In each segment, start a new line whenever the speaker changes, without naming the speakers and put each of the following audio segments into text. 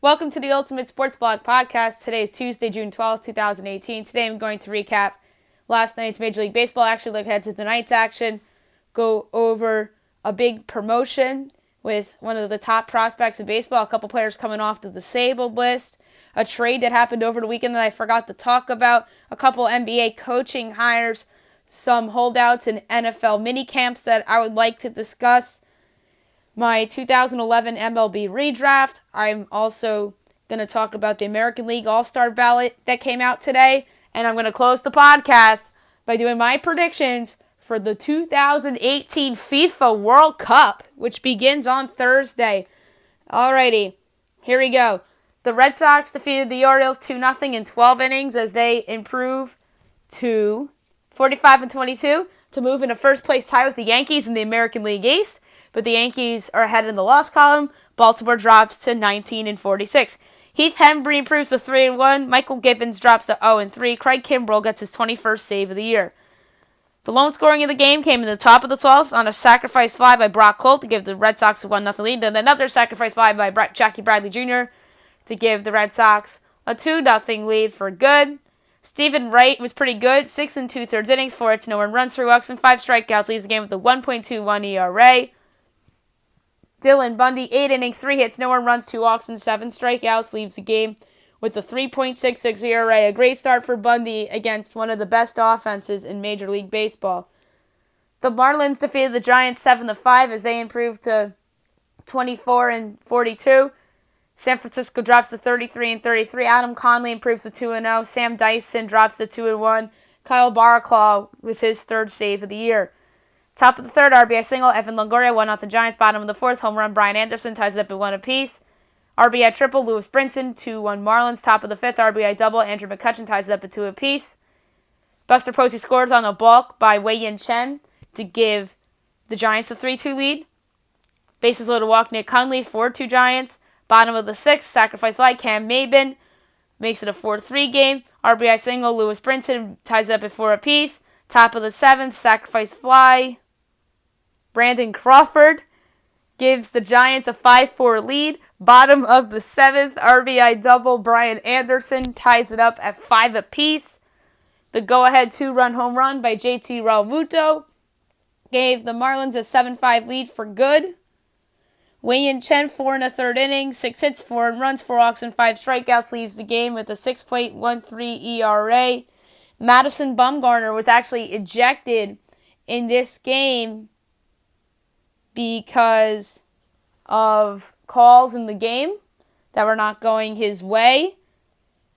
Welcome to the Ultimate Sports Blog Podcast. Today is Tuesday, June 12th, 2018. Today I'm going to recap last night's Major League Baseball action, look ahead to tonight's action, go over a big promotion with one of the top prospects in baseball, a couple players coming off the disabled list, a trade that happened over the weekend that I forgot to talk about, a couple NBA coaching hires, some holdouts in NFL minicamps that I would like to discuss, my 2011 MLB ReDraft. I'm also going to talk about the American League All-Star ballot that came out today. And I'm going to close the podcast by doing my predictions for the 2018 FIFA World Cup, which begins on Thursday. Alrighty, here we go. The Red Sox defeated the Orioles 2-0 in 12 innings as they improve to 45-22 to move in a first-place tie with the Yankees in the American League East. But the Yankees are ahead in the loss column. Baltimore drops to 19-46. Heath Hembree improves to 3-1. Michael Gibbons drops to 0-3. Craig Kimbrell gets his 21st save of the year. The lone scoring of the game came in the top of the 12th on a sacrifice fly by Brock Holt to give the Red Sox a 1-0 lead. And another sacrifice fly by Jackie Bradley Jr. to give the Red Sox a 2-0 lead for good. Stephen Wright was pretty good. 6 2/3 innings, 4 hits, no earned runs, 3 walks, and 5 strikeouts. Leaves the game with a 1.21 ERA. Dylan Bundy, 8 innings, 3 hits, no earned runs, 2 walks, and 7 strikeouts. Leaves the game with a 3.66 ERA. A great start for Bundy against one of the best offenses in Major League Baseball. The Marlins defeated the Giants 7-5 as they improved to 24-42. San Francisco drops to 33-33. Adam Conley improves to 2-0. Sam Dyson drops to 2-1. Kyle Baraclaw with his third save of the year. Top of the third, RBI single, Evan Longoria, 1-0 Giants. Bottom of the fourth, home run, Brian Anderson ties it up at 1 apiece. RBI triple, Lewis Brinson, 2-1 Marlins. Top of the fifth, RBI double, Andrew McCutchen ties it up at 2 apiece. Buster Posey scores on a balk by Wei-Yin Chen to give the Giants a 3-2 lead. Bases loaded walk, Nick Hundley, 4-2 Giants. Bottom of the sixth, sacrifice fly, Cam Maben makes it a 4-3 game. RBI single, Lewis Brinson ties it up at 4 apiece. Top of the seventh, sacrifice fly, Brandon Crawford gives the Giants a 5-4 lead. Bottom of the seventh, RBI double, Brian Anderson ties it up at 5 apiece. The go-ahead 2-run home run by JT Realmuto gave the Marlins a 7-5 lead for good. Wei-Yin Chen, 4 1/3 innings, 6 hits, 4 earned runs, 4 walks, and 5 strikeouts, leaves the game with a 6.13 ERA. Madison Bumgarner was actually ejected in this game because of calls in the game that were not going his way.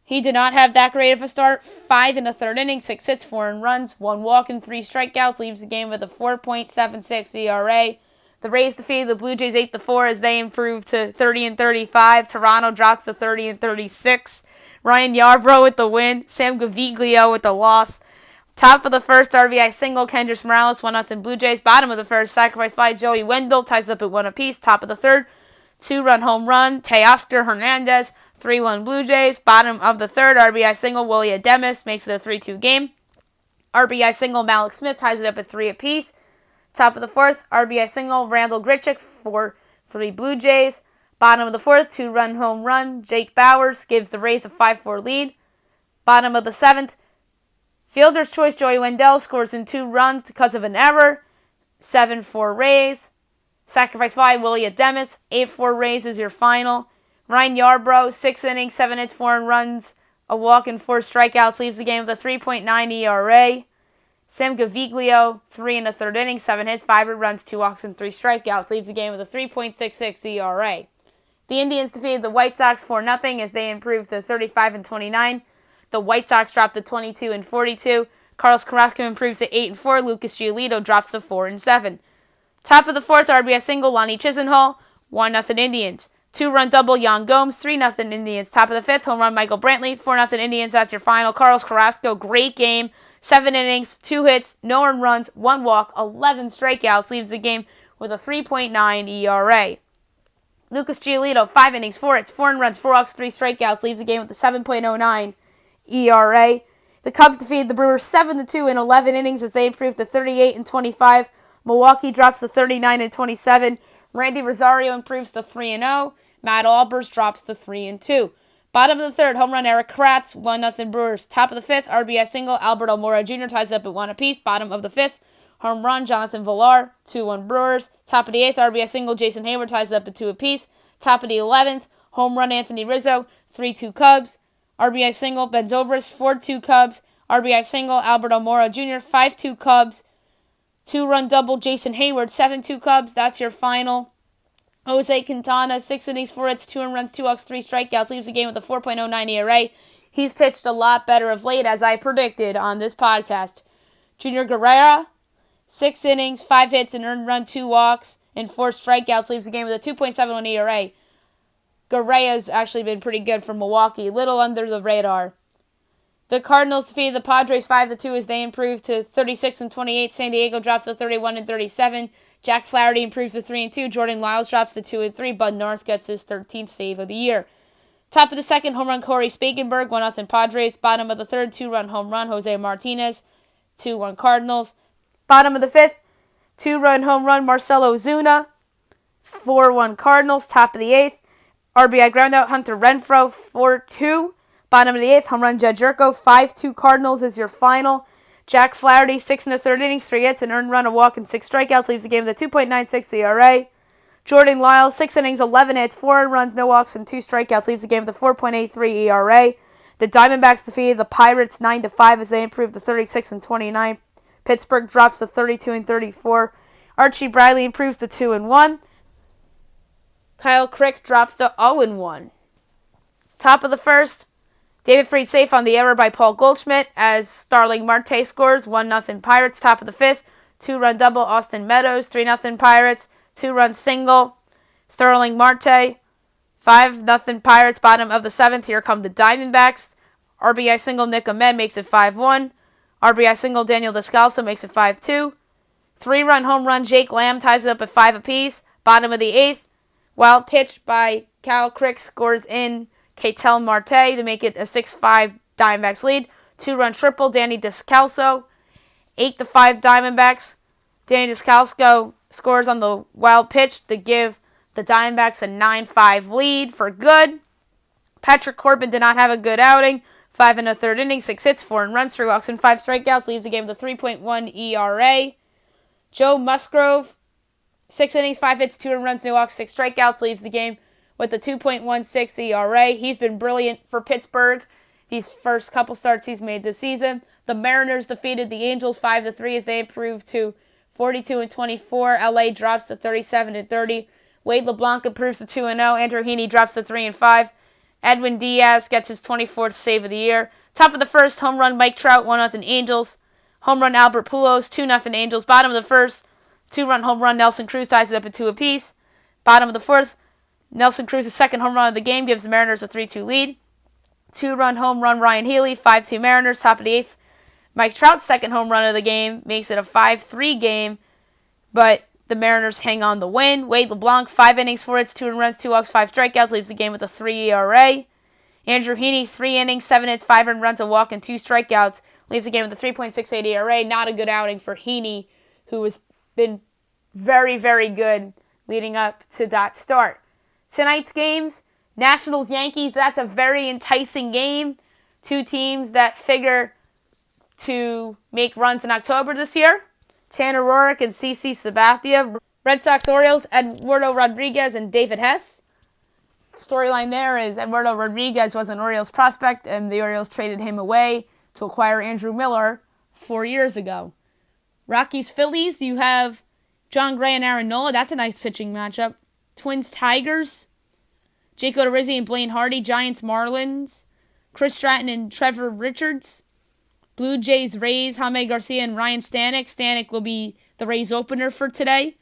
He did not have that great of a start. 5 1/3 innings, 6 hits, 4 earned runs, 1 walk, and 3 strikeouts, leaves the game with a 4.76 ERA. The Rays defeated the Blue Jays 8-4 as they improved to 30-35. Toronto drops to 30-36. Ryan Yarbrough with the win. Sam Gaviglio with the loss. Top of the first, RBI single, Kendrys Morales, 1-0 Blue Jays. Bottom of the first, sacrifice fly, Joey Wendell ties up at 1 apiece. Top of the third, 2-run home run, Teoscar Hernandez, 3-1 Blue Jays. Bottom of the third, RBI single, Willie Adames makes it a 3-2 game. RBI single, Malik Smith ties it up at 3 apiece. Top of the fourth, RBI single, Randall Grichuk, 4-3 Blue Jays. Bottom of the fourth, 2-run home run, Jake Bauers gives the Rays a 5-4 lead. Bottom of the seventh, fielder's choice, Joey Wendell scores in 2 runs because of an error. 7-4 Rays. Sacrifice fly, Willie Adames. 8-4 Rays is your final. Ryan Yarbrough, 6 innings, 7 hits, 4 runs, a walk, and 4 strikeouts, leaves the game with a 3.9 ERA. Sam Gaviglio, 3 1/3 innings, 7 hits, 5 runs, 2 walks, and 3 strikeouts, leaves the game with a 3.66 ERA. The Indians defeated the White Sox 4-0 as they improved to 35-29. The White Sox dropped to 22-42. Carlos Carrasco improves to 8-4. Lucas Giolito drops to 4-7. Top of the fourth, RBI single, Lonnie Chisenhall, 1-0 Indians. 2-run double, Yan Gomes, 3-0 Indians. Top of the fifth, home run, Michael Brantley, 4-0 Indians. That's your final. Carlos Carrasco, great game. 7 innings, 2 hits, no earned runs, 1 walk, 11 strikeouts, leaves the game with a 3.9 ERA. Lucas Giolito, 5 innings, 4 hits, 4 earned runs, 4 walks, 3 strikeouts, leaves the game with a 7.09 ERA. The Cubs defeated the Brewers 7-2 in 11 innings as they improved to 38-25. Milwaukee drops to 39-27. Randy Rosario improves to 3-0. Matt Albers drops to 3-2. Bottom of the third, home run Eric Kratz, 1-0 Brewers. Top of the fifth, RBI single, Albert Almora Jr. ties up at 1 apiece. Bottom of the fifth, home run Jonathan Villar, 2-1 Brewers. Top of the eighth, RBI single, Jason Hayward ties up at 2 apiece. Top of the 11th, home run Anthony Rizzo, 3-2 Cubs. RBI single, Ben Zobrist, 4-2 Cubs. RBI single, Albert Almora Jr., 5-2 Cubs. 2-run double, Jason Hayward, 7-2 Cubs. That's your final. Jose Quintana, 6 innings, 4 hits, 2 runs, 2 walks, 3 strikeouts. Leaves the game with a 4.09 ERA. He's pitched a lot better of late, as I predicted on this podcast. Junior Guerrera, 6 innings, 5 hits, an earned run, 2 walks, and 4 strikeouts. Leaves the game with a 2.71 ERA. Guerrero's actually been pretty good for Milwaukee, little under the radar. The Cardinals defeated the Padres 5-2 as they improved to 36-28. San Diego drops to 31-37. Jack Flaherty improves to 3-2. Jordan Lyles drops to 2-3. Bud Norris gets his 13th save of the year. Top of the second, home run Corey Spakenberg, 1-0 Padres. Bottom of the third, 2-run home run Jose Martinez, 2-1 Cardinals. Bottom of the fifth, 2-run home run Marcelo Ozuna, 4-1 Cardinals. Top of the eighth, RBI groundout Hunter Renfroe, 4-2. Bottom of the eighth, home run Jed Jerko, 5-2 Cardinals is your final. Jack Flaherty, 6 in the third innings, 3 hits, an earned run, a walk, and 6 strikeouts. Leaves the game with a 2.96 ERA. Jordan Lyles, 6 innings, 11 hits, 4 earned runs, no walks, and 2 strikeouts. Leaves the game with a 4.83 ERA. The Diamondbacks defeated the Pirates 9-5 as they improved to 36-29. Pittsburgh drops to 32-34. Archie Bradley improves to 2-1. Kyle Crick drops to 0-1. Top of the first, David Freed safe on the error by Paul Goldschmidt as Starling Marte scores 1-0 Pirates. Top of the fifth, 2-run double Austin Meadows, 3-0 Pirates, 2-run single Starling Marte, 5-0 Pirates. Bottom of the seventh, here come the Diamondbacks. RBI single Nick Ahmed makes it 5-1. RBI single Daniel Descalso makes it 5-2. 3-run home run Jake Lamb ties it up at 5 apiece. Bottom of the eighth, wild pitch by Kyle Crick scores in Ketel Marte to make it a 6-5 Diamondbacks lead. 2-run triple, Danny Descalso. 8-5 Diamondbacks. Danny Descalso scores on the wild pitch to give the Diamondbacks a 9-5 lead for good. Patrick Corbin did not have a good outing. 5 in the third inning, 6 hits, 4 earned runs, 3 walks, and 5 strikeouts. Leaves the game with a 3.1 ERA. Joe Musgrove, 6 innings, 5 hits, 2 earned runs, no walks, 6 strikeouts. Leaves the game with a 2.16 ERA. He's been brilliant for Pittsburgh these first couple starts he's made this season. The Mariners defeated the Angels 5-3 as they improved to 42-24. LA drops to 37-30. Wade LeBlanc improves to 2-0. Andrew Heaney drops to 3-5. Edwin Diaz gets his 24th save of the year. Top of the first, home run Mike Trout, 1-0 Angels. Home run Albert Pujols, 2-0 Angels. Bottom of the first, 2-run home run Nelson Cruz ties it up at 2 apiece. Bottom of the fourth, Nelson Cruz's second home run of the game gives the Mariners a 3-2 lead. 2-run home run Ryan Healy, 5-2 Mariners. Top of the eighth, Mike Trout's second home run of the game makes it a 5-3 game, but the Mariners hang on the win. Wade LeBlanc, 5 innings, 4 hits, 2 earned runs, 2 walks, 5 strikeouts, leaves the game with a 3 ERA. Andrew Heaney, 3 innings, 7 hits, 5 earned runs, a walk, and 2 strikeouts, leaves the game with a 3.68 ERA. Not a good outing for Heaney, who has been very, very good leading up to that start. Tonight's games, Nationals-Yankees, that's a very enticing game. Two teams that figure to make runs in October this year. Tanner Roark and CC Sabathia. Red Sox-Orioles, Eduardo Rodriguez and David Hess. Storyline there is Eduardo Rodriguez was an Orioles prospect, and the Orioles traded him away to acquire Andrew Miller 4 years ago. Rockies-Phillies, you have John Gray and Aaron Nola. That's a nice pitching matchup. Twins-Tigers, Jake Odorizzi and Blaine Hardy. Giants-Marlins, Chris Stratton and Trevor Richards. Blue Jays-Rays, Jaime Garcia and Ryan Stanek. Stanek will be the Rays opener for today.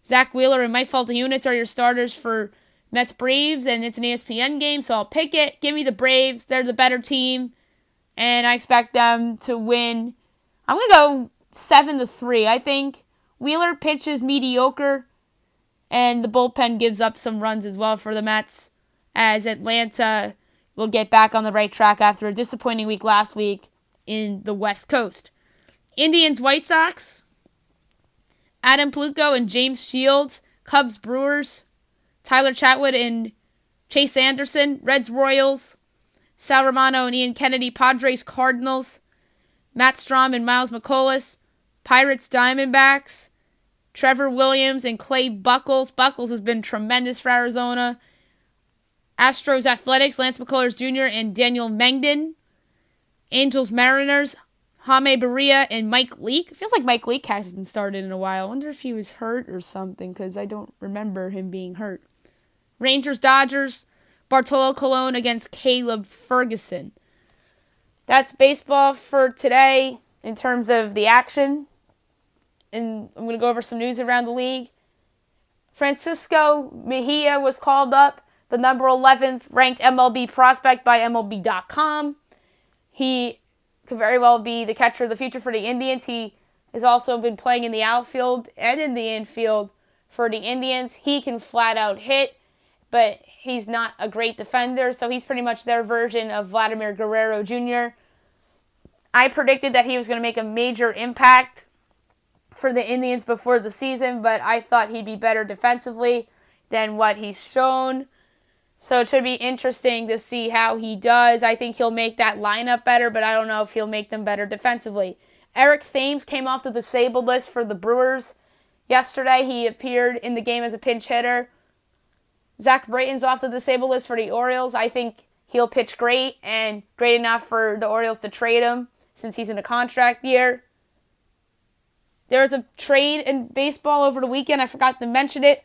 Zach Wheeler and Mike Falta-Units are your starters for Mets-Braves, and it's an ESPN game, so I'll pick it. Give me the Braves. They're the better team, and I expect them to win. I'm going to go 7-3. I think Wheeler pitches mediocre, and the bullpen gives up some runs as well for the Mets, as Atlanta will get back on the right track after a disappointing week last week in the West Coast. Indians-White Sox, Adam Pluko and James Shields. Cubs-Brewers, Tyler Chatwood and Chase Anderson, Reds Royals. Sal Romano and Ian Kennedy, Padres Cardinals. Matt Strom and Miles McCollum, Pirates Diamondbacks. Trevor Williams and Clay Buckles. Buckles has been tremendous for Arizona. Astros Athletics, Lance McCullers Jr. and Daniel Mengden. Angels Mariners, Jaime Barria and Mike Leake. It feels like Mike Leake hasn't started in a while. I wonder if he was hurt or something because I don't remember him being hurt. Rangers Dodgers, Bartolo Colon against Caleb Ferguson. That's baseball for today in terms of the action. And I'm going to go over some news around the league. Francisco Mejia was called up, the number 11th ranked MLB prospect by MLB.com. He could very well be the catcher of the future for the Indians. He has also been playing in the outfield and in the infield for the Indians. He can flat out hit, but he's not a great defender, so he's pretty much their version of Vladimir Guerrero Jr. I predicted that he was going to make a major impact for the Indians before the season, but I thought he'd be better defensively than what he's shown. So it should be interesting to see how he does. I think he'll make that lineup better, but I don't know if he'll make them better defensively. Eric Thames came off the disabled list for the Brewers yesterday. He appeared in the game as a pinch hitter. Zach Britton's off the disabled list for the Orioles. I think he'll pitch great and great enough for the Orioles to trade him since he's in a contract year. There was a trade in baseball over the weekend. I forgot to mention it.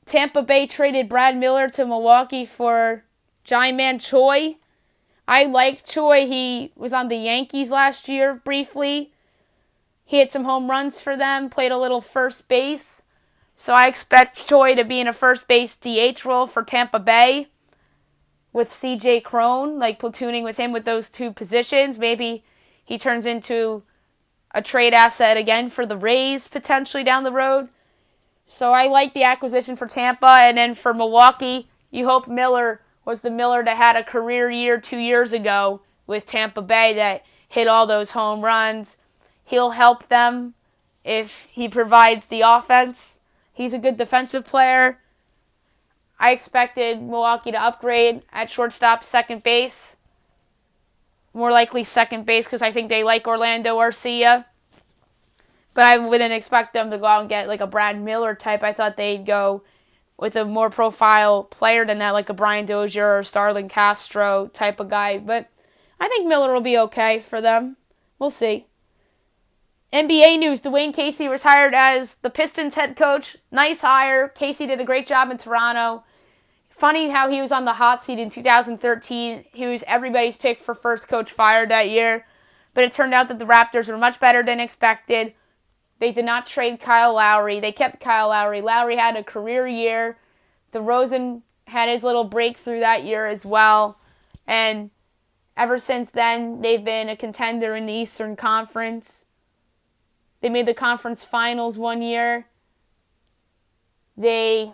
Tampa Bay traded Brad Miller to Milwaukee for Ji-Man Choi. I like Choi. He was on the Yankees last year briefly. He hit some home runs for them, played a little first base. So I expect Choi to be in a first base DH role for Tampa Bay with CJ Cron, like platooning with him with those two positions. Maybe he turns into a trade asset again for the Rays potentially down the road. So I like the acquisition for Tampa. And then for Milwaukee, you hope Miller was the Miller that had a career year 2 years ago with Tampa Bay that hit all those home runs. He'll help them if he provides the offense. He's a good defensive player. I expected Milwaukee to upgrade at shortstop, second base. More likely second base because I think they like Orlando Arcia. But I wouldn't expect them to go out and get like a Brad Miller type. I thought they'd go with a more profile player than that, like a Brian Dozier or Starlin Castro type of guy. But I think Miller will be okay for them. We'll see. NBA news. Dwayne Casey was hired as the Pistons head coach. Nice hire. Casey did a great job in Toronto. Funny how he was on the hot seat in 2013. He was everybody's pick for first coach fired that year. But it turned out that the Raptors were much better than expected. They did not trade Kyle Lowry. They kept Kyle Lowry. Lowry had a career year. DeRozan had his little breakthrough that year as well. And ever since then, they've been a contender in the Eastern Conference. They made the conference finals one year. They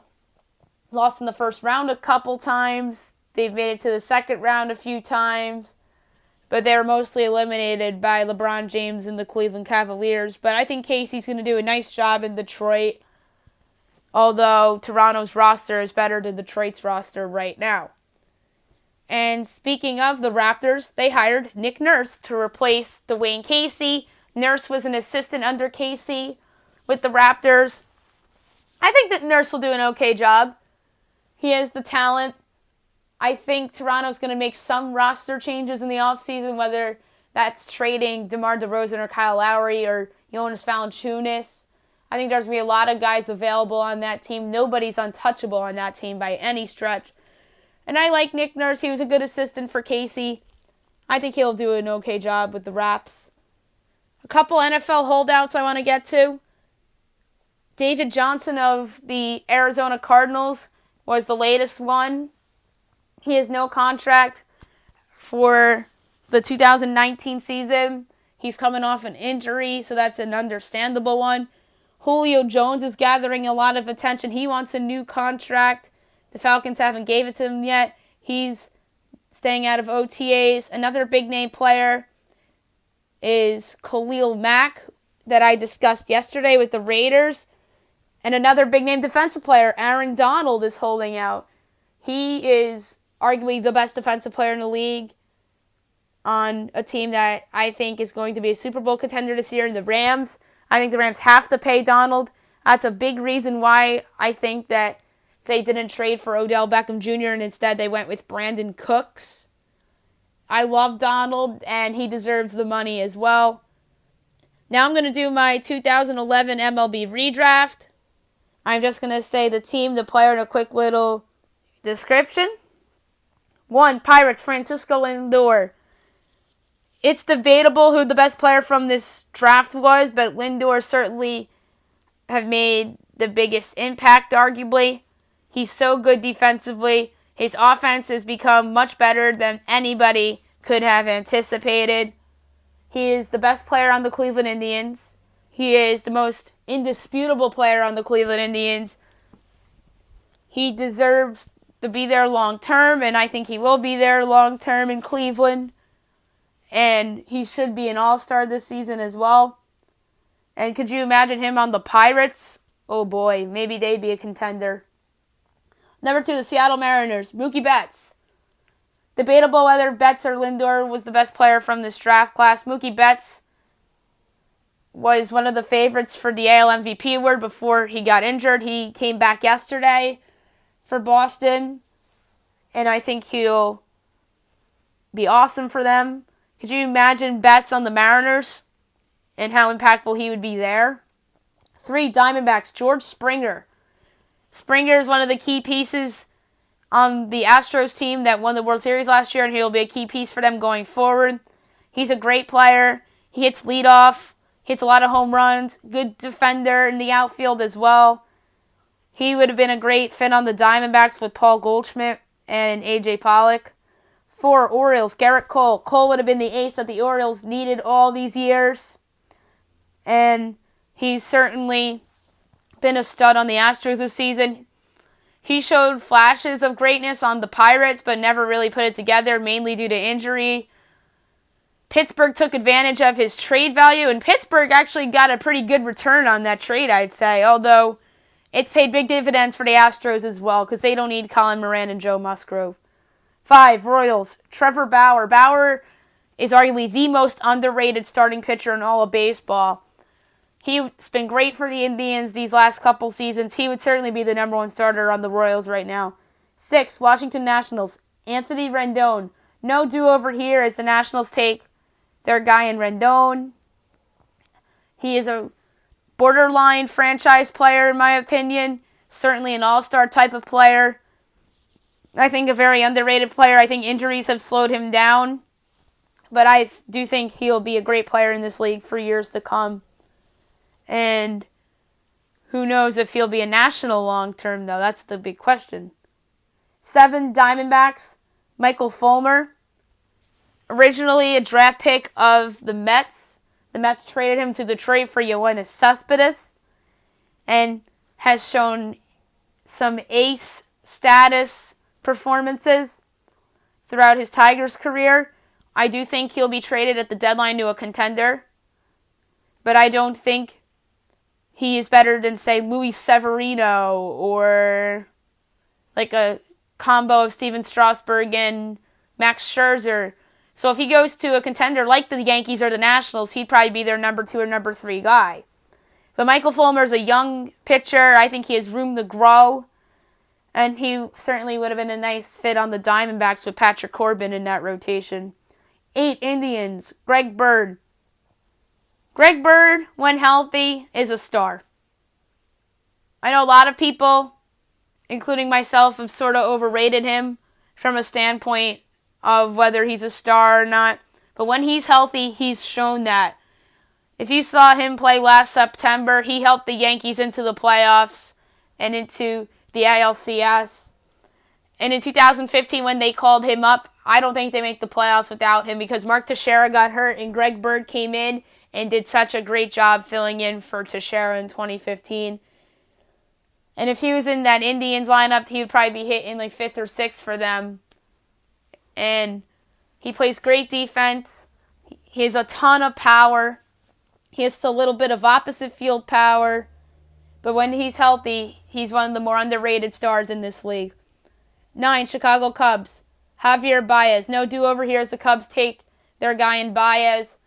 lost in the first round a couple times. They've made it to the second round a few times. But they were mostly eliminated by LeBron James and the Cleveland Cavaliers. But I think Casey's going to do a nice job in Detroit, although Toronto's roster is better than Detroit's roster right now. And speaking of the Raptors, they hired Nick Nurse to replace Dwayne Casey. Nurse was an assistant under Casey with the Raptors. I think that Nurse will do an okay job. He has the talent. I think Toronto's going to make some roster changes in the offseason, whether that's trading DeMar DeRozan or Kyle Lowry or Jonas Valanciunas. I think there's going to be a lot of guys available on that team. Nobody's untouchable on that team by any stretch. And I like Nick Nurse. He was a good assistant for Casey. I think he'll do an okay job with the Raps. A couple NFL holdouts I want to get to. David Johnson of the Arizona Cardinals was the latest one. He has no contract for the 2019 season. He's coming off an injury, so that's an understandable one. Julio Jones is gathering a lot of attention. He wants a new contract. The Falcons haven't gave it to him yet. He's staying out of OTAs. Another big-name player is Khalil Mack that I discussed yesterday with the Raiders. And another big-name defensive player, Aaron Donald, is holding out. He is arguably the best defensive player in the league on a team that I think is going to be a Super Bowl contender this year in the Rams. I think the Rams have to pay Donald. That's a big reason why I think that they didn't trade for Odell Beckham Jr. and instead they went with Brandon Cooks. I love Donald, and he deserves the money as well. Now I'm going to do my 2011 MLB redraft. I'm just going to say the team, the player, and a quick little description. 1, Pirates, Francisco Lindor. It's debatable who the best player from this draft was, but Lindor certainly have made the biggest impact, arguably. He's so good defensively. His offense has become much better than anybody could have anticipated. He is the best player on the Cleveland Indians. He is the most indisputable player on the Cleveland Indians. He deserves to be there long term, and I think he will be there long term in Cleveland. And he should be an all-star this season as well. And could you imagine him on the Pirates? Oh boy, maybe they'd be a contender. Number 2, the Seattle Mariners, Mookie Betts. Debatable whether Betts or Lindor was the best player from this draft class. Mookie Betts was one of the favorites for the AL MVP award before he got injured. He came back yesterday for Boston, and I think he'll be awesome for them. Could you imagine Betts on the Mariners and how impactful he would be there? 3, Diamondbacks, George Springer. Springer is one of the key pieces on the Astros team that won the World Series last year, and he'll be a key piece for them going forward. He's a great player. He hits leadoff, hits a lot of home runs, good defender in the outfield as well. He would have been a great fit on the Diamondbacks with Paul Goldschmidt and A.J. Pollock. 4, Orioles, Garrett Cole. Cole would have been the ace that the Orioles needed all these years. And he's certainly been a stud on the Astros this season. He showed flashes of greatness on the Pirates, but never really put it together, mainly due to injury. Pittsburgh took advantage of his trade value, and Pittsburgh actually got a pretty good return on that trade, I'd say, although it's paid big dividends for the Astros as well, because they don't need Colin Moran and Joe Musgrove. 5, Royals, Trevor Bauer. Bauer is arguably the most underrated starting pitcher in all of baseball. He's been great for the Indians these last couple seasons. He would certainly be the number 1 starter on the Royals right now. 6, Washington Nationals, Anthony Rendon. No do-over here as the Nationals take their guy in Rendon. He is a borderline franchise player, in my opinion. Certainly an all-star type of player. I think a very underrated player. I think injuries have slowed him down. But I do think he'll be a great player in this league for years to come. And who knows if he'll be a national long-term, though. That's the big question. 7, Diamondbacks, Michael Fulmer. Originally a draft pick of the Mets. The Mets traded him to Detroit for Yoenis Cespedes and has shown some ace status performances throughout his Tigers career. I do think he'll be traded at the deadline to a contender, but I don't think he is better than, say, Luis Severino or like a combo of Steven Strasburg and Max Scherzer. So if he goes to a contender like the Yankees or the Nationals, he'd probably be their number 2 or number 3 guy. But Michael Fulmer is a young pitcher. I think he has room to grow. And he certainly would have been a nice fit on the Diamondbacks with Patrick Corbin in that rotation. 8, Indians, Greg Bird. Greg Bird, when healthy, is a star. I know a lot of people, including myself, have sort of overrated him from a standpoint of whether he's a star or not. But when he's healthy, he's shown that. If you saw him play last September, he helped the Yankees into the playoffs and into the ALCS. And in 2015, when they called him up, I don't think they make the playoffs without him because Mark Teixeira got hurt and Greg Bird came in and did such a great job filling in for Teixeira in 2015. And if he was in that Indians lineup, he would probably be hitting like 5th or 6th for them. And he plays great defense. He has a ton of power. He has a little bit of opposite field power. But when he's healthy, he's one of the more underrated stars in this league. 9, Chicago Cubs. Javier Baez. No do-over here as the Cubs take their guy in Baez.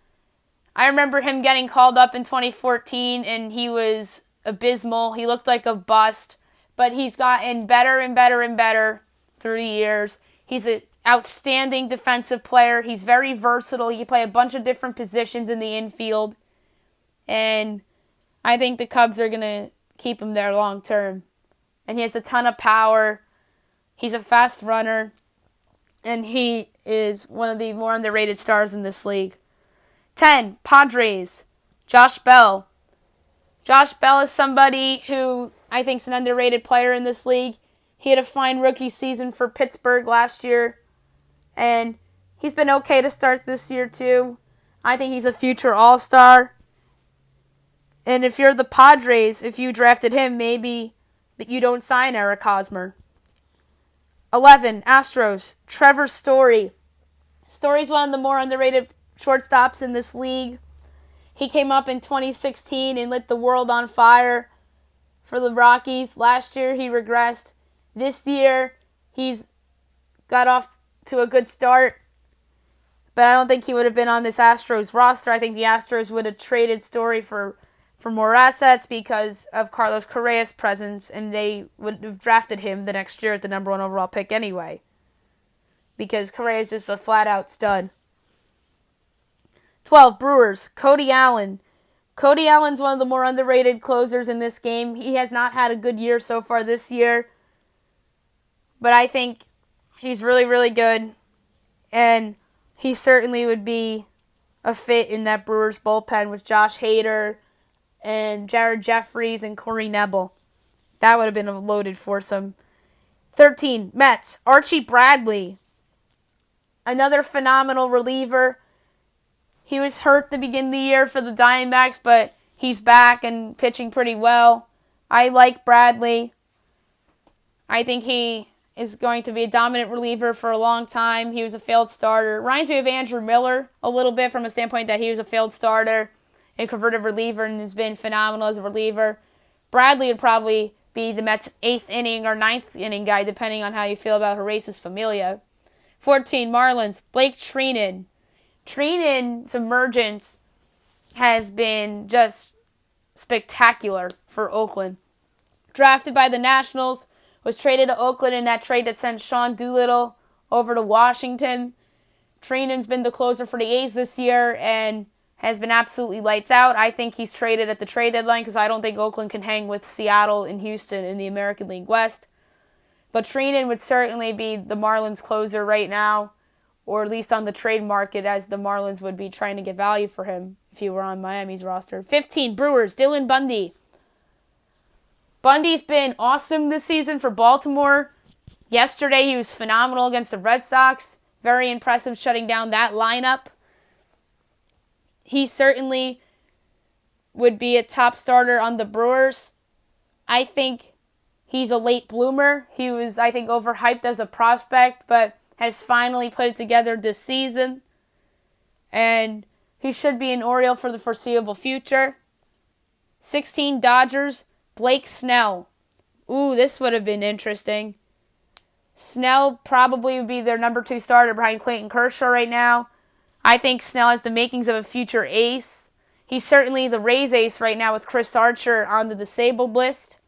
I remember him getting called up in 2014, and he was abysmal. He looked like a bust, but he's gotten better and better and better through the years. He's an outstanding defensive player. He's very versatile. He can play a bunch of different positions in the infield, and I think the Cubs are going to keep him there long term. And he has a ton of power. He's a fast runner, and he is one of the more underrated stars in this league. 10, Padres. Josh Bell. Josh Bell is somebody who I think is an underrated player in this league. He had a fine rookie season for Pittsburgh last year, and he's been okay to start this year too. I think he's a future all-star. And if you're the Padres, if you drafted him, maybe that you don't sign Eric Hosmer. 11, Astros. Trevor Story. Story's one of the more underrated shortstops in this league. He came up in 2016 and lit the world on fire for the Rockies. Last year, he regressed. This year, he's got off to a good start, but I don't think he would have been on this Astros roster. I think the Astros would have traded Story for more assets because of Carlos Correa's presence, and they would have drafted him the next year at the number 1 overall pick anyway, because Correa is just a flat-out stud. 12, Brewers. Cody Allen. Cody Allen's one of the more underrated closers in this game. He has not had a good year so far this year, but I think he's really, really good, and he certainly would be a fit in that Brewers bullpen with Josh Hader and Jared Jeffries and Corey Nebel. That would have been a loaded foursome. 13, Mets. Archie Bradley. Another phenomenal reliever. He was hurt at the beginning of the year for the Diamondbacks, but he's back and pitching pretty well. I like Bradley. I think he is going to be a dominant reliever for a long time. He was a failed starter. Reminds me of Andrew Miller a little bit from a standpoint that he was a failed starter, a converted reliever, and has been phenomenal as a reliever. Bradley would probably be the Mets' 8th inning or 9th inning guy, depending on how you feel about Horace's Familia. 14, Marlins. Blake Treinen. Treinen's emergence has been just spectacular for Oakland. Drafted by the Nationals, was traded to Oakland in that trade that sent Sean Doolittle over to Washington. Treinen's been the closer for the A's this year and has been absolutely lights out. I think he's traded at the trade deadline because I don't think Oakland can hang with Seattle and Houston in the American League West. But Treinen would certainly be the Marlins closer right now, or at least on the trade market, as the Marlins would be trying to get value for him if he were on Miami's roster. 15, Brewers. Dylan Bundy. Bundy's been awesome this season for Baltimore. Yesterday, he was phenomenal against the Red Sox. Very impressive shutting down that lineup. He certainly would be a top starter on the Brewers. I think he's a late bloomer. He was, I think, overhyped as a prospect, but has finally put it together this season. And he should be an Oriole for the foreseeable future. 16, Dodgers. Blake Snell. Ooh, this would have been interesting. Snell probably would be their number 2 starter behind Clayton Kershaw right now. I think Snell has the makings of a future ace. He's certainly the Rays ace right now with Chris Archer on the disabled list.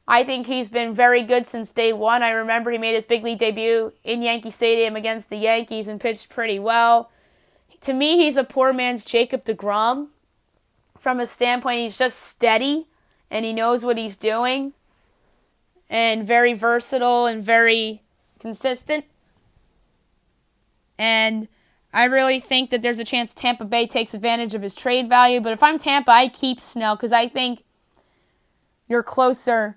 I think he's been very good since day one. I remember he made his big league debut in Yankee Stadium against the Yankees and pitched pretty well. To me, he's a poor man's Jacob deGrom. From a standpoint, he's just steady and he knows what he's doing. And very versatile and very consistent. And I really think that there's a chance Tampa Bay takes advantage of his trade value. But if I'm Tampa, I keep Snell because I think you're closer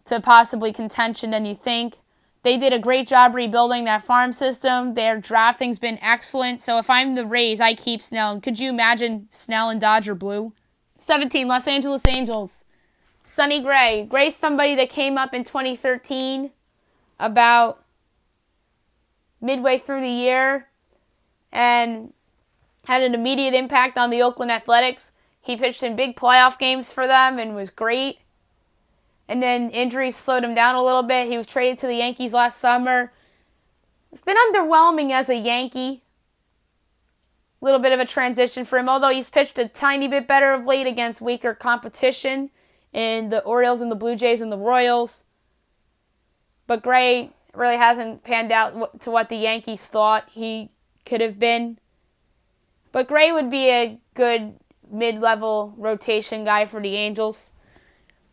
to possibly contention than you think. They did a great job rebuilding that farm system. Their drafting's been excellent. So if I'm the Rays, I keep Snell. Could you imagine Snell and Dodger blue? 17, Los Angeles Angels. Sonny Gray. Gray's somebody that came up in 2013, about midway through the year, and had an immediate impact on the Oakland Athletics. He pitched in big playoff games for them and was great. and then injuries slowed him down a little bit. He was traded to the Yankees last summer. It's been underwhelming as a Yankee. A little bit of a transition for him, although he's pitched a tiny bit better of late against weaker competition in the Orioles and the Blue Jays and the Royals. But Gray really hasn't panned out to what the Yankees thought he could have been. But Gray would be a good mid-level rotation guy for the Angels.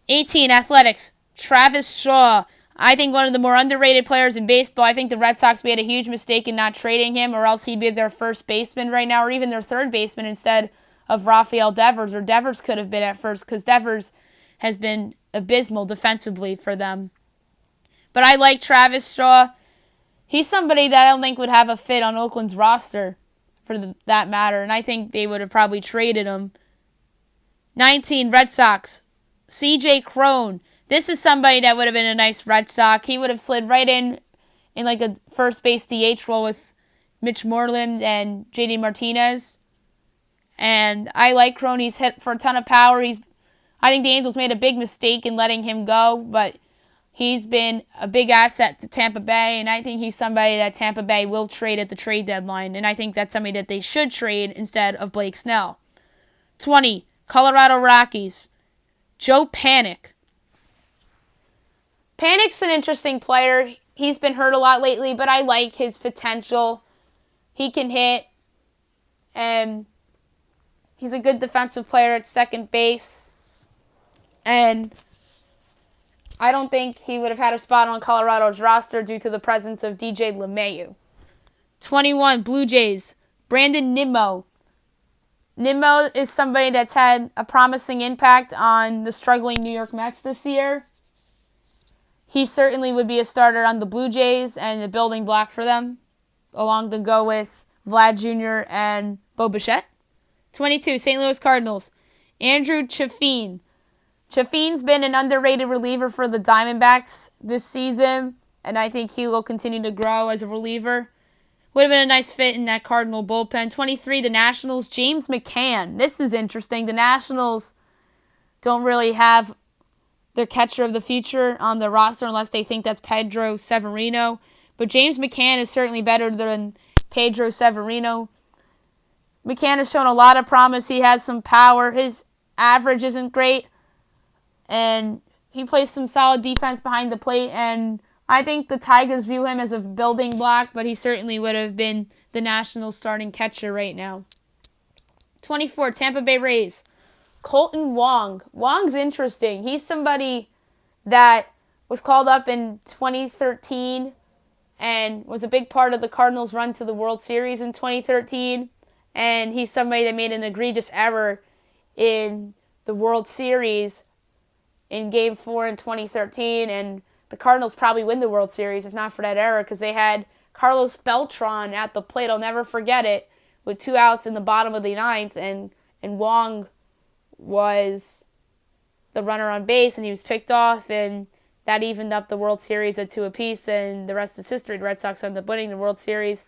18, Athletics, Travis Shaw. I think one of the more underrated players in baseball. I think the Red Sox made a huge mistake in not trading him, or else he'd be their first baseman right now, or even their third baseman instead of Rafael Devers, or Devers could have been at first, because Devers has been abysmal defensively for them. But I like Travis Shaw. He's somebody that I don't think would have a fit on Oakland's roster, for that matter, and I think they would have probably traded him. 19, Red Sox, C.J. Cron. This is somebody that would have been a nice Red Sox. He would have slid right in like a first base DH role with Mitch Moreland and J.D. Martinez. And I like Cron. He's hit for a ton of power. I think the Angels made a big mistake in letting him go, but he's been a big asset to Tampa Bay, and I think he's somebody that Tampa Bay will trade at the trade deadline, and I think that's somebody that they should trade instead of Blake Snell. 20, Colorado Rockies, Joe Panik. Panik's an interesting player. He's been hurt a lot lately, but I like his potential. He can hit, and he's a good defensive player at second base, and I don't think he would have had a spot on Colorado's roster due to the presence of DJ LeMahieu. 21, Blue Jays, Brandon Nimmo. Nimmo is somebody that's had a promising impact on the struggling New York Mets this year. He certainly would be a starter on the Blue Jays and a building block for them, along to go with Vlad Jr. and Bo Bichette. 22, St. Louis Cardinals, Andrew Chafin. Chafin's been an underrated reliever for the Diamondbacks this season, and I think he will continue to grow as a reliever. Would have been a nice fit in that Cardinal bullpen. 23, the Nationals, James McCann. This is interesting. The Nationals don't really have their catcher of the future on the roster unless they think that's Pedro Severino. But James McCann is certainly better than Pedro Severino. McCann has shown a lot of promise. He has some power. His average isn't great, and he plays some solid defense behind the plate, and I think the Tigers view him as a building block, but he certainly would have been the Nationals' starting catcher right now. 24, Tampa Bay Rays, Colton Wong. Wong's interesting. He's somebody that was called up in 2013 and was a big part of the Cardinals' run to the World Series in 2013, and he's somebody that made an egregious error in the World Series in Game 4 in 2013, and the Cardinals probably win the World Series if not for that error, because they had Carlos Beltran at the plate. I'll never forget it, with 2 outs in the bottom of the ninth, and Wong was the runner on base, and he was picked off, and that evened up the World Series at 2 apiece, and the rest is history. The Red Sox ended up winning the World Series.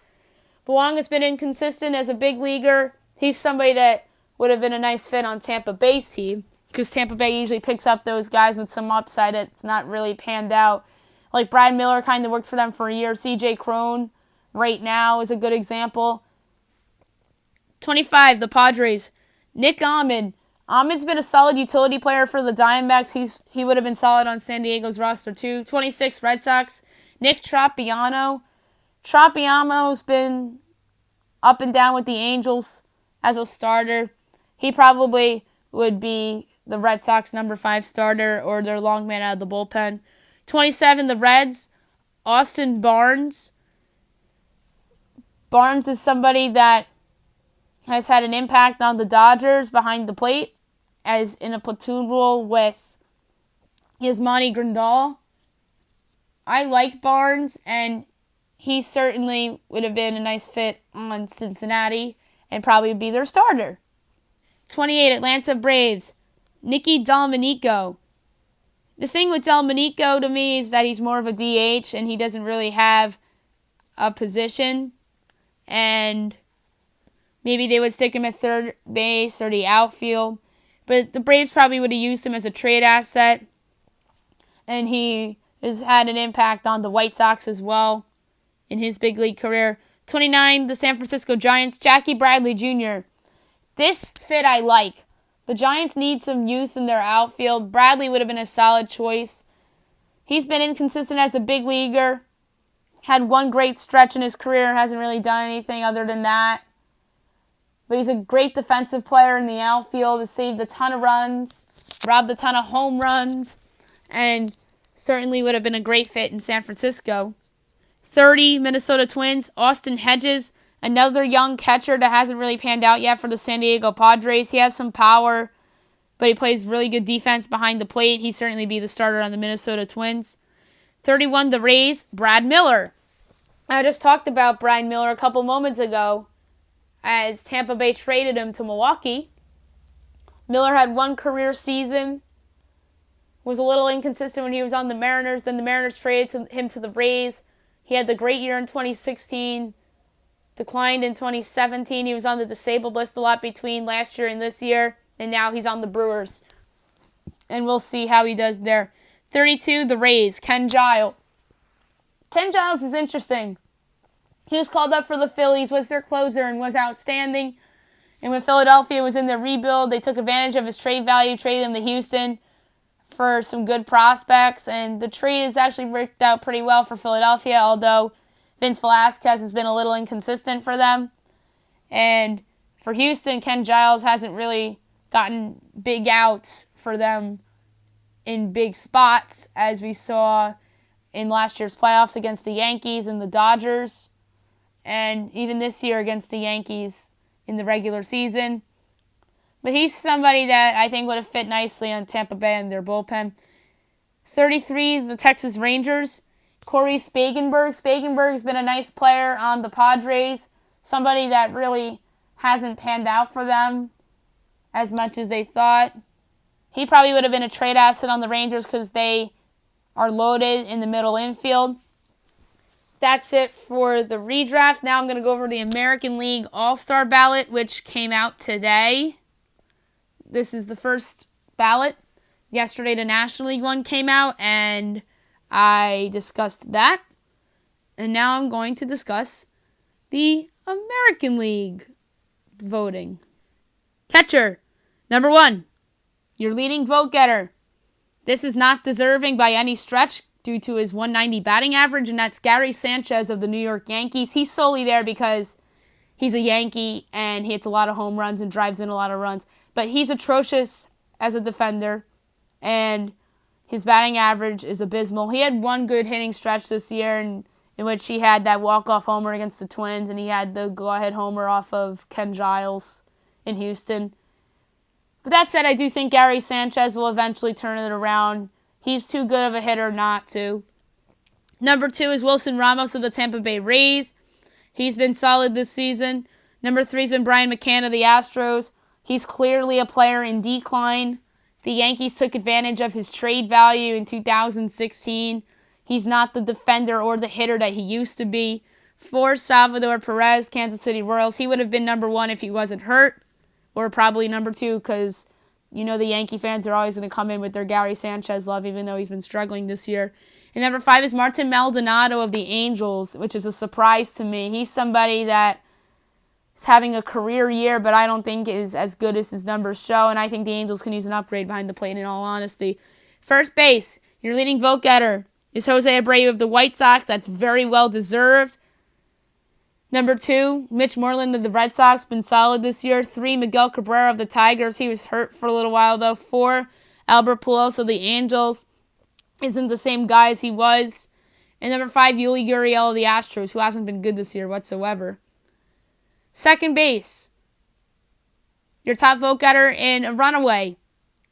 But Wong has been inconsistent as a big leaguer. He's somebody that would have been a nice fit on Tampa Bay's team, because Tampa Bay usually picks up those guys with some upside that's not really panned out. Like Brad Miller kind of worked for them for a year. C.J. Cron right now is a good example. 25, the Padres, Nick Ahmed. Ahmed's been a solid utility player for the Diamondbacks. He would have been solid on San Diego's roster too. 26, Red Sox, Nick Tropiano. Tropiano's been up and down with the Angels as a starter. He probably would be the Red Sox number 5 starter or their long man out of the bullpen. 27, the Reds, Austin Barnes. Barnes is somebody that has had an impact on the Dodgers behind the plate, as in a platoon role with Yasmani Grandal. I like Barnes, and he certainly would have been a nice fit on Cincinnati and probably would be their starter. 28, Atlanta Braves, Nicky Delmonico. The thing with Delmonico to me is that he's more of a DH and he doesn't really have a position, and maybe they would stick him at third base or the outfield. But the Braves probably would have used him as a trade asset. and he has had an impact on the White Sox as well in his big league career. 29, the San Francisco Giants, Jackie Bradley Jr. This fit I like. The Giants need some youth in their outfield. Bradley would have been a solid choice. He's been inconsistent as a big leaguer. Had one great stretch in his career. Hasn't really done anything other than that. But he's a great defensive player in the outfield. Has saved a ton of runs. Robbed a ton of home runs. And certainly would have been a great fit in San Francisco. 30, Minnesota Twins, Austin Hedges. Another young catcher that hasn't really panned out yet for the San Diego Padres. He has some power, but he plays really good defense behind the plate. He'd certainly be the starter on the Minnesota Twins. 31, the Rays, Brad Miller. I just talked about Brad Miller a couple moments ago as Tampa Bay traded him to Milwaukee. Miller had one career season, was a little inconsistent when he was on the Mariners. Then the Mariners traded him to the Rays. He had the great year in 2016. Declined in 2017. He was on the disabled list a lot between last year and this year. And now he's on the Brewers. And we'll see how he does there. 32, the Rays, Ken Giles. Ken Giles is interesting. He was called up for the Phillies, was their closer, and was outstanding. And when Philadelphia was in their rebuild, they took advantage of his trade value, traded him to Houston for some good prospects. And the trade has actually worked out pretty well for Philadelphia, although Vince Velasquez has been a little inconsistent for them. And for Houston, Ken Giles hasn't really gotten big outs for them in big spots, as we saw in last year's playoffs against the Yankees and the Dodgers, and even this year against the Yankees in the regular season. But he's somebody that I think would have fit nicely on Tampa Bay and their bullpen. 33, the Texas Rangers, Corey Spagenberg. Spagenberg's been a nice player on the Padres. Somebody that really hasn't panned out for them as much as they thought. He probably would have been a trade asset on the Rangers because they are loaded in the middle infield. That's it for the redraft. Now I'm going to go over the American League All-Star ballot, which came out today. This is the first ballot. Yesterday, the National League one came out, and I discussed that. And now I'm going to discuss the American League voting. Catcher, number 1, your leading vote getter. This is not deserving by any stretch due to his 190 batting average, and that's Gary Sanchez of the New York Yankees. He's solely there because he's a Yankee and he hits a lot of home runs and drives in a lot of runs. But he's atrocious as a defender, and his batting average is abysmal. He had one good hitting stretch this year in which he had that walk-off homer against the Twins, and he had the go-ahead homer off of Ken Giles in Houston. But that said, I do think Gary Sanchez will eventually turn it around. He's too good of a hitter not to. Number 2 is Wilson Ramos of the Tampa Bay Rays. He's been solid this season. Number 3 has been Brian McCann of the Astros. He's clearly a player in decline. The Yankees took advantage of his trade value in 2016. He's not the defender or the hitter that he used to be. 4, Salvador Perez, Kansas City Royals. He would have been number 1 if he wasn't hurt, or probably number 2 because, you know, the Yankee fans are always going to come in with their Gary Sanchez love, even though he's been struggling this year. And number 5 is Martin Maldonado of the Angels, which is a surprise to me. He's somebody that is having a career year, but I don't think is as good as his numbers show, and I think the Angels can use an upgrade behind the plate, in all honesty. First base, your leading vote getter is Jose Abreu of the White Sox. That's very well deserved. Number 2, Mitch Moreland of the Red Sox, been solid this year. 3, Miguel Cabrera of the Tigers. He was hurt for a little while, though. 4, Albert Pujols of the Angels. Isn't the same guy as he was. And number 5, Yuli Gurriel of the Astros, who hasn't been good this year whatsoever. Second base, your top vote getter in a runaway,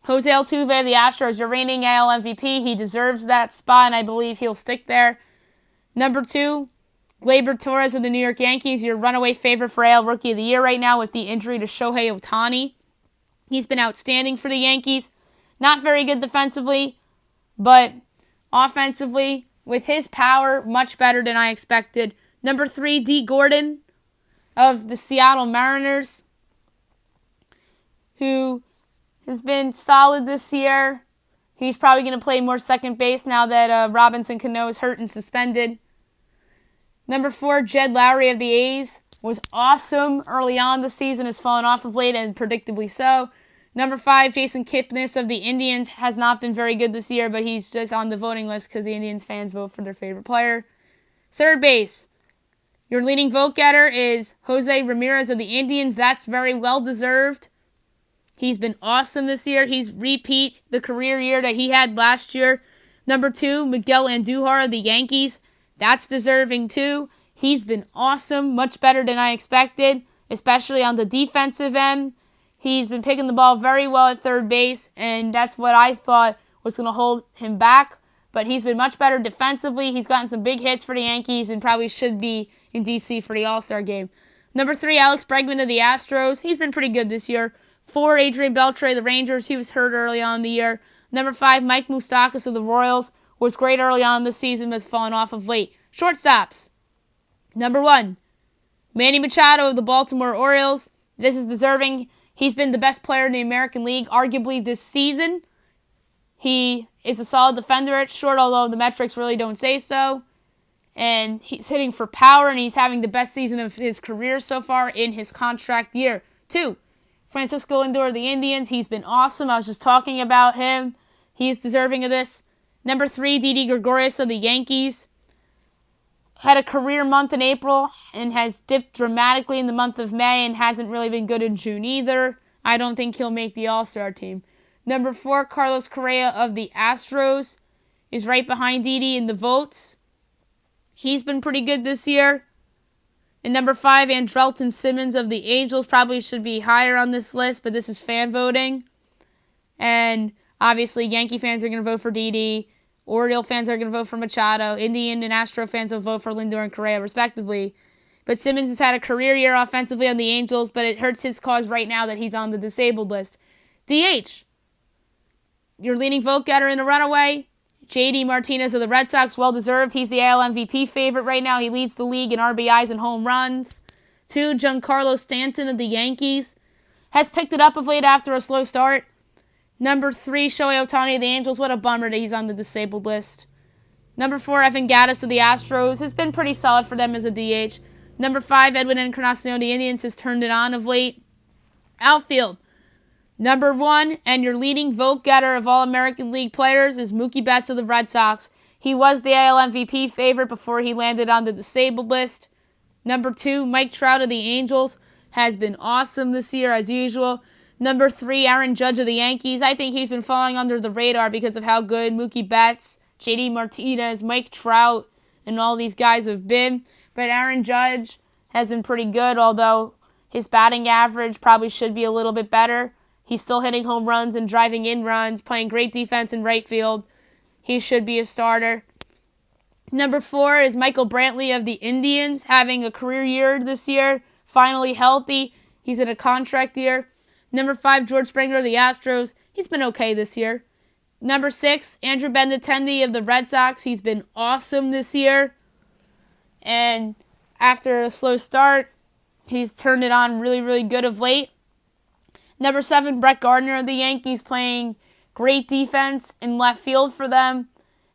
Jose Altuve of the Astros, your reigning AL MVP. He deserves that spot, and I believe he'll stick there. Number 2, Gleyber Torres of the New York Yankees, your runaway favorite for AL Rookie of the Year right now with the injury to Shohei Ohtani. He's been outstanding for the Yankees. Not very good defensively, but offensively, with his power, much better than I expected. Number 3, D. Gordon of the Seattle Mariners, who has been solid this year. He's probably going to play more second base now that Robinson Cano is hurt and suspended. Number 4, Jed Lowry of the A's was awesome early on the season, has fallen off of late and predictably so. Number 5, Jason Kipnis of the Indians has not been very good this year, but he's just on the voting list because the Indians fans vote for their favorite player. Third base, your leading vote getter is Jose Ramirez of the Indians. That's very well deserved. He's been awesome this year. He's repeat the career year that he had last year. Number 2, Miguel Andujar of the Yankees. That's deserving too. He's been awesome, much better than I expected, especially on the defensive end. He's been picking the ball very well at third base, and that's what I thought was going to hold him back. But he's been much better defensively. He's gotten some big hits for the Yankees and probably should be in D.C. for the All-Star game. Number 3, Alex Bregman of the Astros. He's been pretty good this year. 4, Adrian Beltre of the Rangers. He was hurt early on in the year. Number 5, Mike Moustakas of the Royals. Was great early on in the season, but has fallen off of late. Shortstops. Number 1, Manny Machado of the Baltimore Orioles. This is deserving. He's been the best player in the American League, arguably this season. He is a solid defender at short, although the metrics really don't say so. And he's hitting for power, and he's having the best season of his career so far in his contract year. 2, Francisco Lindor of the Indians. He's been awesome. I was just talking about him. He's deserving of this. Number 3, Didi Gregorius of the Yankees. Had a career month in April and has dipped dramatically in the month of May and hasn't really been good in June either. I don't think he'll make the All-Star team. Number 4, Carlos Correa of the Astros is right behind Didi in the votes. He's been pretty good this year. And number 5, Andrelton Simmons of the Angels probably should be higher on this list, but this is fan voting. And obviously, Yankee fans are going to vote for Didi. Oriole fans are going to vote for Machado. Indian and Astro fans will vote for Lindor and Correa, respectively. But Simmons has had a career year offensively on the Angels, but it hurts his cause right now that he's on the disabled list. DH, your leading vote getter in a runaway, J.D. Martinez of the Red Sox, well-deserved. He's the AL MVP favorite right now. He leads the league in RBIs and home runs. 2, Giancarlo Stanton of the Yankees has picked it up of late after a slow start. Number 3, Shohei Ohtani of the Angels. What a bummer that he's on the disabled list. Number 4, Evan Gattis of the Astros has been pretty solid for them as a DH. Number 5, Edwin Encarnacion of the Indians has turned it on of late. Outfield. Number 1, and your leading vote getter of all American League players is Mookie Betts of the Red Sox. He was the AL MVP favorite before he landed on the disabled list. Number 2, Mike Trout of the Angels has been awesome this year as usual. Number 3, Aaron Judge of the Yankees. I think he's been falling under the radar because of how good Mookie Betts, J.D. Martinez, Mike Trout, and all these guys have been. But Aaron Judge has been pretty good, although his batting average probably should be a little bit better. He's still hitting home runs and driving in runs, playing great defense in right field. He should be a starter. Number 4 is Michael Brantley of the Indians, having a career year this year, finally healthy. He's in a contract year. Number 5, George Springer of the Astros. He's been okay this year. Number 6, Andrew Benintendi of the Red Sox. He's been awesome this year. And after a slow start, he's turned it on really, really good of late. Number 7, Brett Gardner of the Yankees, playing great defense in left field for them.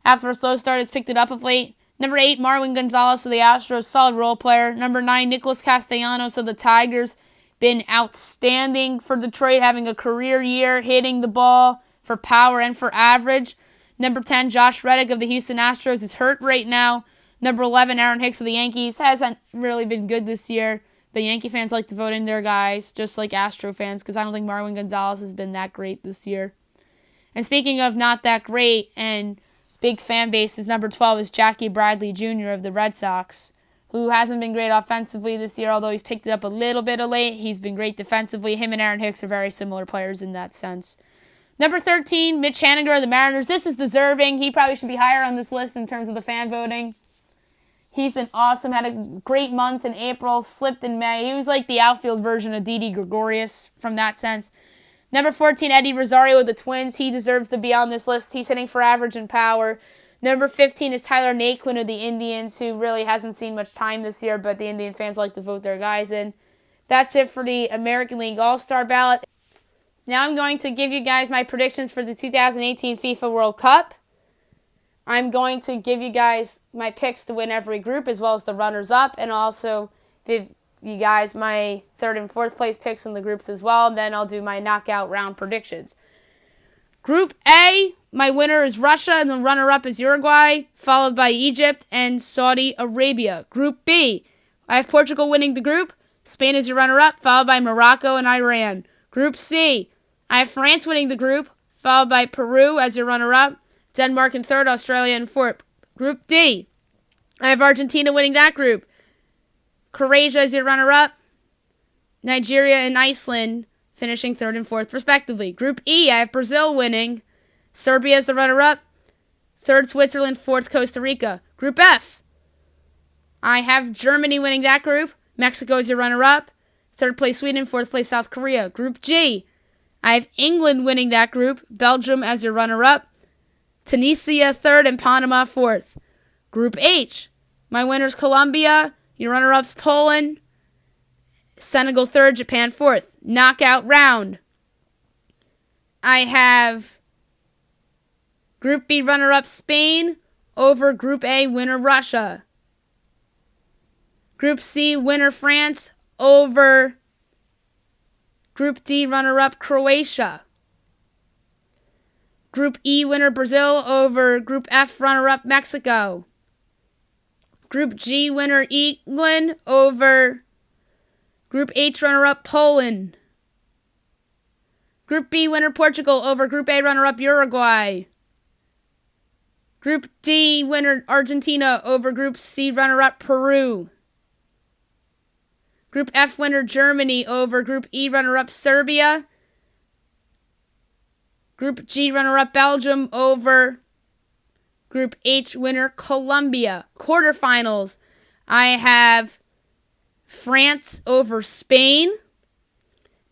After a slow start, has picked it up of late. Number 8, Marwin Gonzalez of the Astros, solid role player. Number 9, Nicholas Castellanos of the Tigers, been outstanding for Detroit, having a career year, hitting the ball for power and for average. Number 10, Josh Reddick of the Houston Astros is hurt right now. Number 11, Aaron Hicks of the Yankees, hasn't really been good this year. But Yankee fans like to vote in their guys, just like Astro fans, because I don't think Marwin Gonzalez has been that great this year. And speaking of not that great and big fan bases, number 12 is Jackie Bradley Jr. of the Red Sox, who hasn't been great offensively this year, although he's picked it up a little bit of late. He's been great defensively. Him and Aaron Hicks are very similar players in that sense. Number 13, Mitch Haniger of the Mariners. This is deserving. He probably should be higher on this list in terms of the fan voting. He's been awesome, had a great month in April, slipped in May. He was like the outfield version of Didi Gregorius from that sense. Number 14, Eddie Rosario of the Twins. He deserves to be on this list. He's hitting for average and power. Number 15 is Tyler Naquin of the Indians, who really hasn't seen much time this year, but the Indian fans like to vote their guys in. That's it for the American League All-Star ballot. Now I'm going to give you guys my predictions for the 2018 FIFA World Cup. I'm going to give you guys my picks to win every group as well as the runners-up, and also give you guys my third and fourth place picks in the groups as well. And then I'll do my knockout round predictions. Group A, my winner is Russia, and the runner-up is Uruguay, followed by Egypt and Saudi Arabia. Group B, I have Portugal winning the group. Spain is your runner-up, followed by Morocco and Iran. Group C, I have France winning the group, followed by Peru as your runner-up. Denmark in third, Australia in fourth. Group D, I have Argentina winning that group. Croatia as your runner-up. Nigeria and Iceland finishing third and fourth, respectively. Group E, I have Brazil winning. Serbia as the runner-up. Third, Switzerland. Fourth, Costa Rica. Group F, I have Germany winning that group. Mexico is your runner-up. Third place, Sweden. Fourth place, South Korea. Group G, I have England winning that group. Belgium as your runner-up. Tunisia third and Panama fourth. Group H, my winner's Colombia. Your runner-up's Poland. Senegal third, Japan fourth. Knockout round, I have Group B runner-up Spain over Group A winner Russia. Group C winner France over Group D runner-up Croatia. Group E winner Brazil over Group F runner-up Mexico. Group G winner England over Group H runner-up Poland. Group B winner Portugal over Group A runner-up Uruguay. Group D winner Argentina over Group C runner-up Peru. Group F winner Germany over Group E runner-up Serbia. Group G runner-up Belgium over Group H winner Colombia. Quarterfinals, I have France over Spain,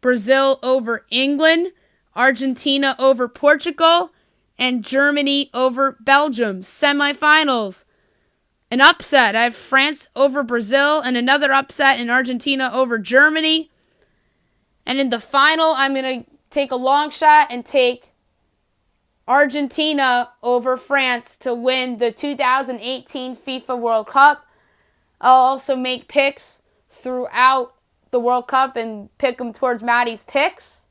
Brazil over England, Argentina over Portugal, and Germany over Belgium. Semifinals, an upset, I have France over Brazil, and another upset in Argentina over Germany. And in the final, I'm going to take a long shot and take Argentina over France to win the 2018 FIFA World Cup. I'll also make picks throughout the World Cup and pick them towards Maddie's picks.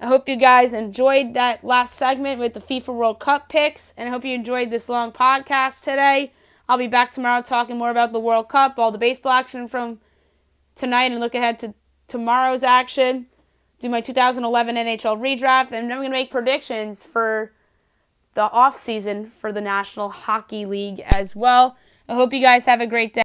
I hope you guys enjoyed that last segment with the FIFA World Cup picks, and I hope you enjoyed this long podcast today. I'll be back tomorrow talking more about the World Cup, all the baseball action from tonight, and look ahead to tomorrow's action. Do my 2011 NHL redraft, and I'm going to make predictions for the off season for the National Hockey League as well. I hope you guys have a great day.